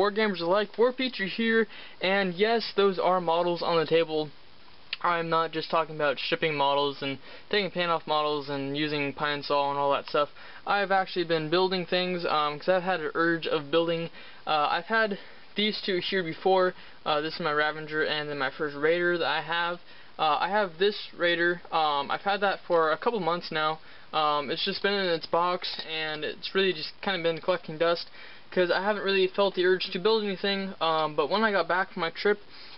Wargamers alike, Warpetrie here, and yes, those are models on the table. I'm not just talking about shipping models and taking paint off models and using pine saw and all that stuff. I've actually been building things because I've had an urge of building. I've had these two here before. This is my Ravager and then my first Raider that I have. I have this Raider. I've had that for a couple months now. It's just been in its box and it's really just kind of been collecting dust because I haven't really felt the urge to build anything. But when I got back from my trip,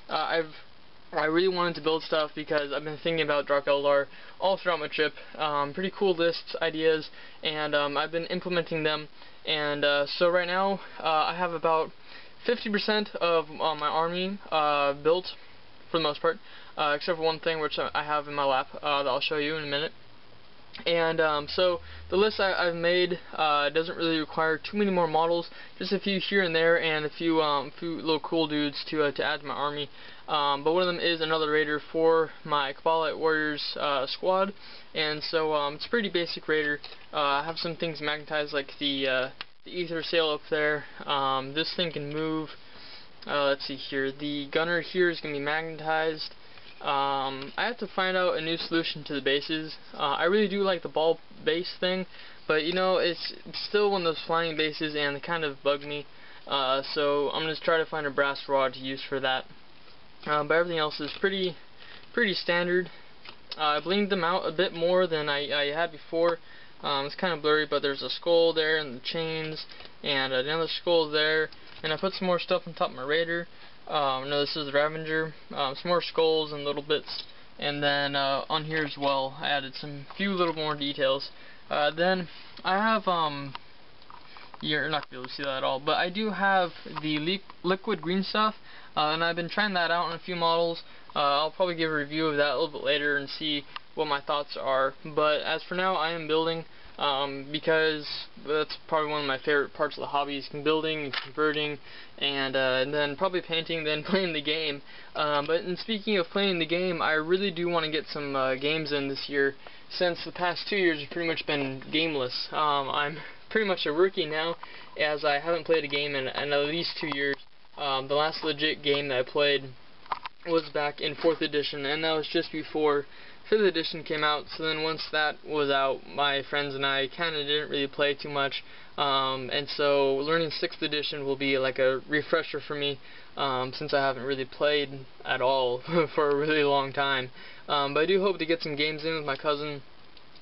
I really wanted to build stuff because I've been thinking about Dark Eldar all throughout my trip. Pretty cool lists, ideas, and I've been implementing them. And so right now I have about 50% of my army built for the most part, except for one thing which I have in my lap that I'll show you in a minute. And so the list I've made doesn't really require too many more models, just a few here and there, and a few little cool dudes to add to my army. But one of them is another Raider for my Kabbalah Warriors squad, and so it's a pretty basic Raider. I have some things magnetized, like the ether sail up there. This thing can move. Let's see here. The gunner here is going to be magnetized. I have to find out a new solution to the bases. I really do like the ball base thing, but you know, it's still one of those flying bases and they kind of bug me. So I'm going to try to find a brass rod to use for that. But everything else is pretty standard. I blinged them out a bit more than I had before. It's kind of blurry, but there's a skull there and the chains and another skull there, and I put some more stuff on top of my Raider. No, this is the Ravager. Some more skulls and little bits, and then on here as well I added some few little more details. Then I have you're not gonna be able to see that at all, but I do have the liquid green stuff, and I've been trying that out on a few models. I'll probably give a review of that a little bit later and see what my thoughts are. But as for now, I am building because that's probably one of my favorite parts of the hobby, is building, converting, and then probably painting, then playing the game. But in speaking of playing the game, I really do want to get some games in this year, since the past 2 years have pretty much been gameless. I'm pretty much a rookie now, as I haven't played a game in at least 2 years. The last legit game that I played was back in 4th edition, and that was just before 5th edition came out. So then once that was out, my friends and I kind of didn't really play too much, and so learning 6th edition will be like a refresher for me, since I haven't really played at all for a really long time. But I do hope to get some games in with my cousin.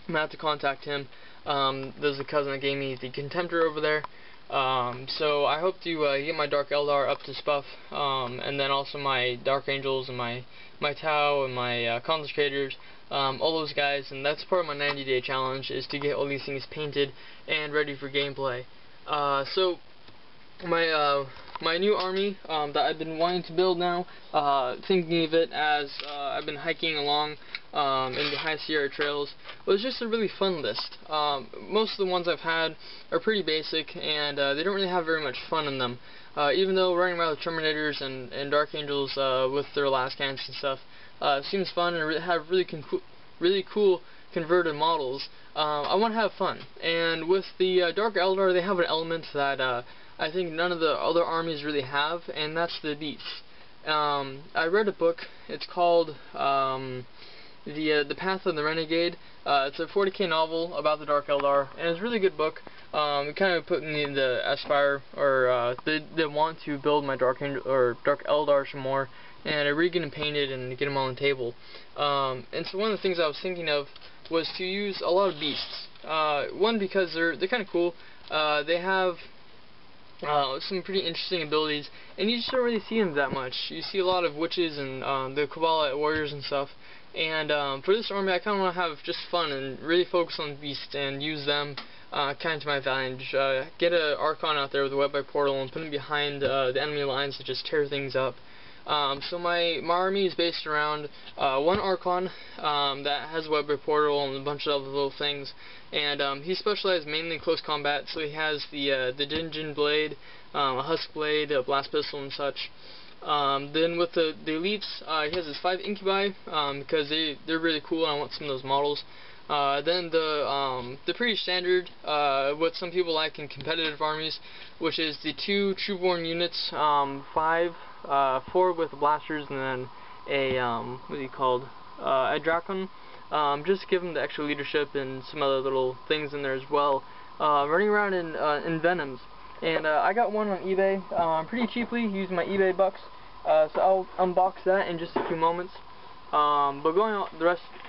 I'm going to have to contact him. There's a cousin that gave me the Contemptor over there. So I hope to get my Dark Eldar up to spuff, and then also my Dark Angels and my Tau and my Consecrators, all those guys, and that's part of my 90-day challenge, is to get all these things painted and ready for gameplay. So my new army that I've been wanting to build now, thinking of it as I've been hiking along in the High Sierra trails, was just a really fun list. Most of the ones I've had are pretty basic, and they don't really have very much fun in them. Even though running around with Terminators and Dark Angels with their last cans and stuff seems fun and have really cool converted models, I want to have fun. And with the Dark Eldar, they have an element that I think none of the other armies really have, and that's the beasts. I read a book. It's called The Path of the Renegade. It's a 40K novel about the Dark Eldar, and it's a really good book. It kind of put me in the aspire, or the want to build my Dark Eldar some more, and I really get them painted and get them on the table. And so one of the things I was thinking of was to use a lot of beasts. One, because they're kind of cool. They have some pretty interesting abilities, and you just don't really see them that much. You see a lot of witches and the Kabbalah Warriors and stuff. And for this army, I kind of want to have just fun and really focus on beasts and use them kind of to my advantage. Get an Archon out there with a web by portal and put him behind the enemy lines to just tear things up. So my army is based around one Archon that has a web by portal and a bunch of other little things, and he specializes mainly in close combat, so he has the Dingeon Blade, a Husk Blade, a Blast Pistol and such. Then with the elites, he has his 5 Incubi, because they're really cool and I want some of those models. Then the pretty standard, what some people like in competitive armies, which is the 2 Trueborn units, 4 with blasters, and then a what is he called? A Drakon. Just to give them the extra leadership and some other little things in there as well. Running around in Venoms. And I got one on eBay pretty cheaply using my eBay bucks. So I'll unbox that in just a few moments. But going on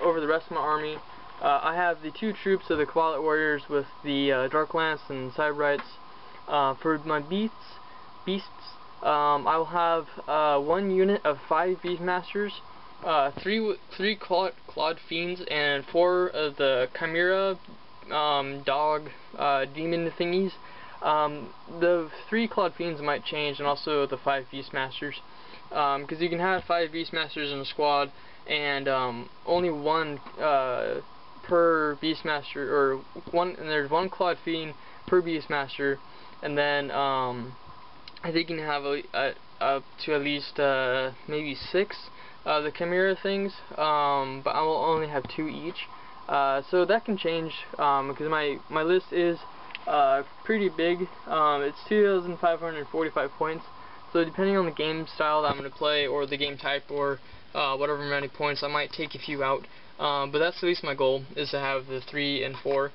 over the rest of my army, I have the 2 troops of the Koalit Warriors with the Dark Lance and Cyberites. For my beasts, I will have 1 unit of 5 Beastmasters, 3 Clawed Fiends, and 4 of the Chimera dog demon thingies. The 3 Clawed Fiends might change, and also the 5 Beastmasters, because you can have 5 Beastmasters in a squad, and only 1 per Beastmaster, or and there's 1 Clawed Fiend per Beastmaster, and then I think you can have up to at least maybe 6 the Chimera things, but I will only have 2 each. So that can change, because my list is pretty big. It's 2,545 points. So depending on the game style that I'm going to play, or the game type, or whatever many points, I might take a few out. But that's at least my goal, is to have the 3 and 4,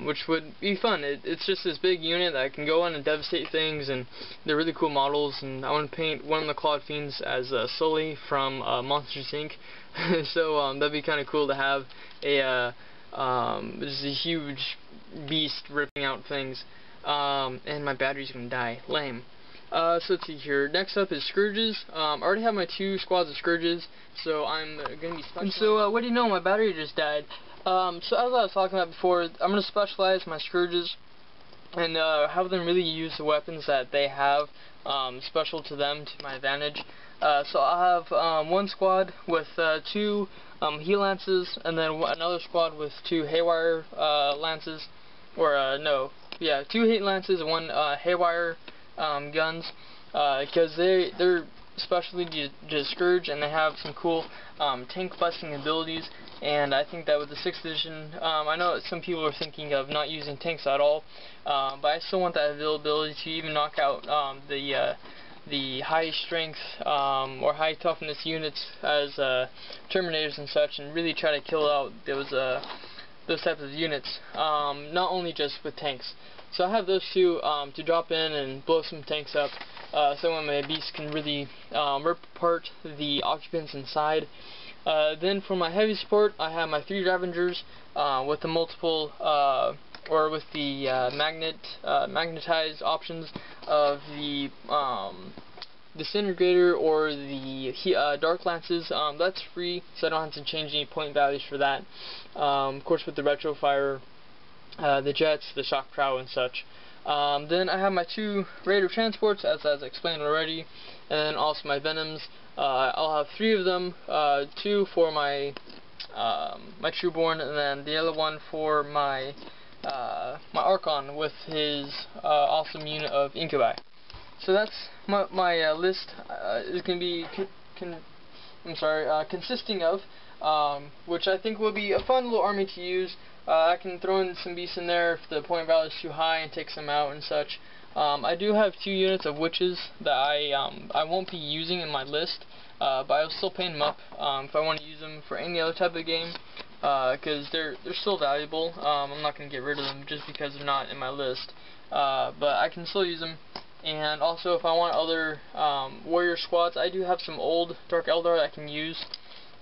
which would be fun. It's just this big unit that can go on and devastate things, and they're really cool models. And I want to paint one of the Clawed Fiends as Sully from Monsters Inc. So that'd be kind of cool to have just a huge beast ripping out things. And my battery's gonna die. Lame. So let's see here. Next up is Scourges. I already have my 2 squads of Scourges, so I'm gonna be special. And so what do you know? My battery just died. So as I was talking about before, I'm gonna specialize my Scourges and have them really use the weapons that they have special to them, to my advantage. So I'll have 1 squad with 2 Heat Lances, and then another squad with 2 Haywire Lances, or no, yeah, 2 Heat Lances and 1 Haywire guns, because they're specially to Scourge, and they have some cool tank busting abilities. And I think that with the 6th edition, I know some people are thinking of not using tanks at all, but I still want that availability to even knock out the high strength or high toughness units as Terminators and such, and really try to kill out those types of units, not only just with tanks. So I have those 2 to drop in and blow some tanks up, so when my beasts can really rip apart the occupants inside. Then for my heavy support, I have my 3 Ravengers with the multiple, or with the magnetized options of the Disintegrator or the Dark Lances. That's free, so I don't have to change any point values for that. Of course, with the Retrofire, the Jets, the Shock Prow, and such. Then I have my 2 Raider Transports, as explained already, and then also my Venoms. I'll have 3 of them, 2 for my Trueborn, and then the other one for my Archon with his awesome unit of Incubi. So that's my list is going to be consisting of, which I think will be a fun little army to use. I can throw in some beasts in there if the point value is too high and take some out and such. I do have 2 units of witches that I won't be using in my list, but I'll still paint them up if I want to use them for any other type of game, because they're still valuable. I'm not going to get rid of them just because they're not in my list, but I can still use them. And also, if I want other warrior squads, I do have some old Dark Eldar I can use.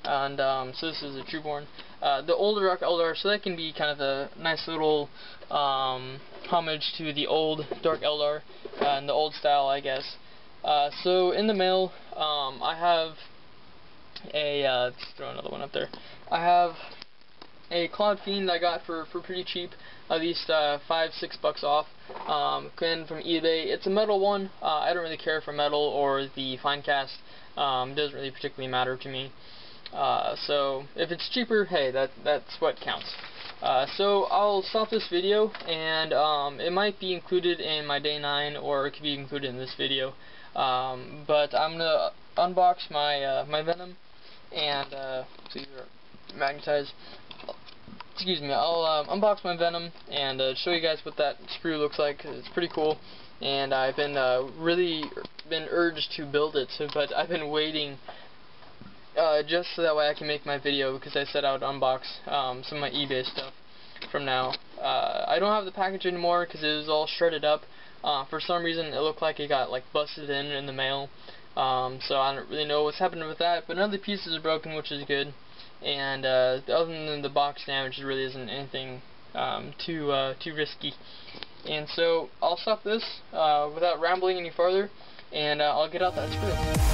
And so this is a Trueborn. The older Dark Eldar, so that can be kind of a nice little homage to the old Dark Eldar and the old style, I guess. So in the mail, I have a let's throw another one up there. I have a Clawed Fiend I got for pretty cheap, at least $5-6 off, and from eBay. It's a metal one. I don't really care for metal or the fine cast. It doesn't really particularly matter to me. So if it's cheaper, hey, that's what counts. So I'll stop this video, and it might be included in my day 9, or it could be included in this video. But I'm gonna unbox my my Venom and see here, magnetize. excuse me, I'll unbox my Venom and show you guys what that sprue looks like, 'cause it's pretty cool. And I've been really been urged to build it, but I've been waiting just so that way I can make my video, because I said I would unbox some of my eBay stuff from now. I don't have the package anymore because it was all shredded up. For some reason it looked like it got like busted in the mail, so I don't really know what's happening with that, but none of the pieces are broken, which is good. And other than the box damage, there really isn't anything too risky. And so I'll stop this without rambling any further, and I'll get out that sprue.